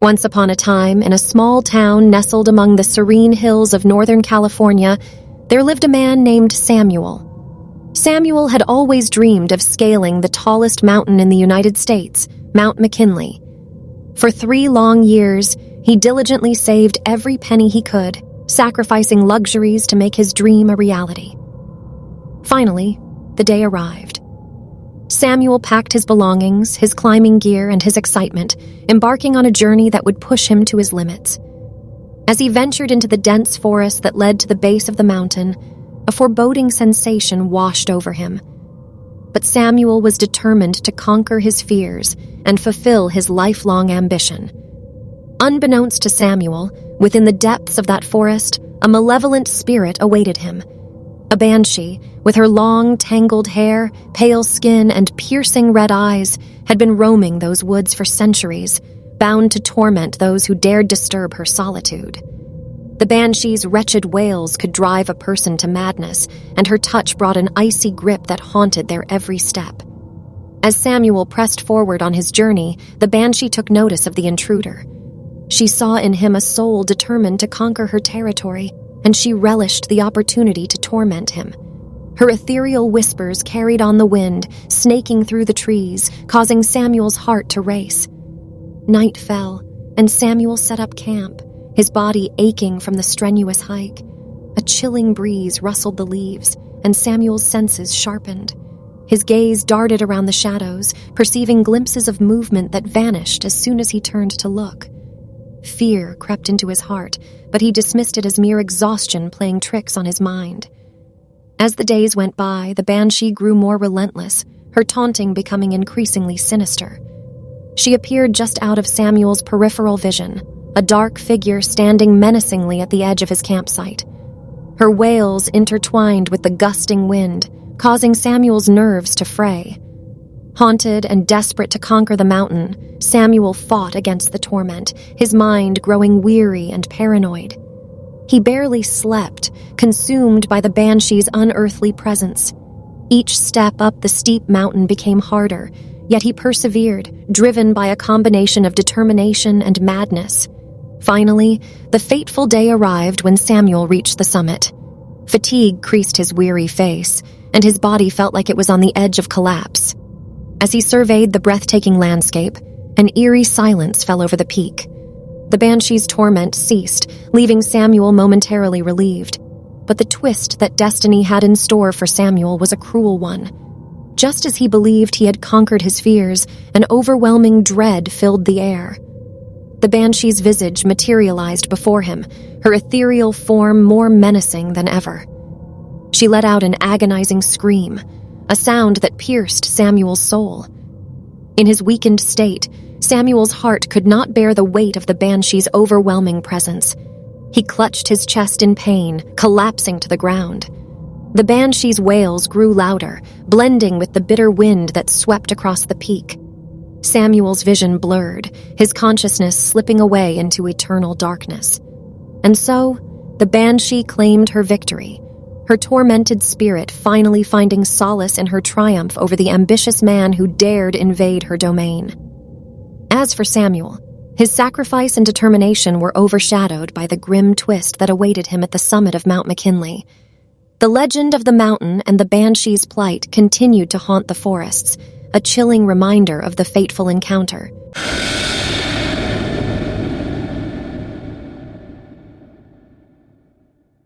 Once upon a time, in a small town nestled among the serene hills of Northern California, there lived a man named Samuel. Samuel had always dreamed of scaling the tallest mountain in the United States, Mount McKinley. For 3 long years, he diligently saved every penny he could, sacrificing luxuries to make his dream a reality. Finally, the day arrived. Samuel packed his belongings, his climbing gear, and his excitement, embarking on a journey that would push him to his limits. As he ventured into the dense forest that led to the base of the mountain, a foreboding sensation washed over him. But Samuel was determined to conquer his fears and fulfill his lifelong ambition. Unbeknownst to Samuel, within the depths of that forest, a malevolent spirit awaited him. A banshee, with her long, tangled hair, pale skin, and piercing red eyes, had been roaming those woods for centuries, bound to torment those who dared disturb her solitude. The banshee's wretched wails could drive a person to madness, and her touch brought an icy grip that haunted their every step. As Samuel pressed forward on his journey, the banshee took notice of the intruder. She saw in him a soul determined to conquer her territory, and she relished the opportunity to torment him. Her ethereal whispers carried on the wind, snaking through the trees, causing Samuel's heart to race. Night fell, and Samuel set up camp, his body aching from the strenuous hike. A chilling breeze rustled the leaves, and Samuel's senses sharpened. His gaze darted around the shadows, perceiving glimpses of movement that vanished as soon as he turned to look. Fear crept into his heart, but he dismissed it as mere exhaustion playing tricks on his mind. As the days went by, the banshee grew more relentless, her taunting becoming increasingly sinister. She appeared just out of Samuel's peripheral vision, a dark figure standing menacingly at the edge of his campsite. Her wails intertwined with the gusting wind, causing Samuel's nerves to fray. Haunted and desperate to conquer the mountain, Samuel fought against the torment, his mind growing weary and paranoid. He barely slept, consumed by the banshee's unearthly presence. Each step up the steep mountain became harder, yet he persevered, driven by a combination of determination and madness. Finally, the fateful day arrived when Samuel reached the summit. Fatigue creased his weary face, and his body felt like it was on the edge of collapse. As he surveyed the breathtaking landscape, an eerie silence fell over the peak. The banshee's torment ceased, leaving Samuel momentarily relieved. But the twist that destiny had in store for Samuel was a cruel one. Just as he believed he had conquered his fears, an overwhelming dread filled the air. The banshee's visage materialized before him, her ethereal form more menacing than ever. She let out an agonizing scream, a sound that pierced Samuel's soul. In his weakened state, Samuel's heart could not bear the weight of the banshee's overwhelming presence. He clutched his chest in pain, collapsing to the ground. The banshee's wails grew louder, blending with the bitter wind that swept across the peak. Samuel's vision blurred, his consciousness slipping away into eternal darkness. And so, the banshee claimed her victory, her tormented spirit finally finding solace in her triumph over the ambitious man who dared invade her domain. As for Samuel, his sacrifice and determination were overshadowed by the grim twist that awaited him at the summit of Mount McKinley. The legend of the mountain and the banshee's plight continued to haunt the forests, a chilling reminder of the fateful encounter.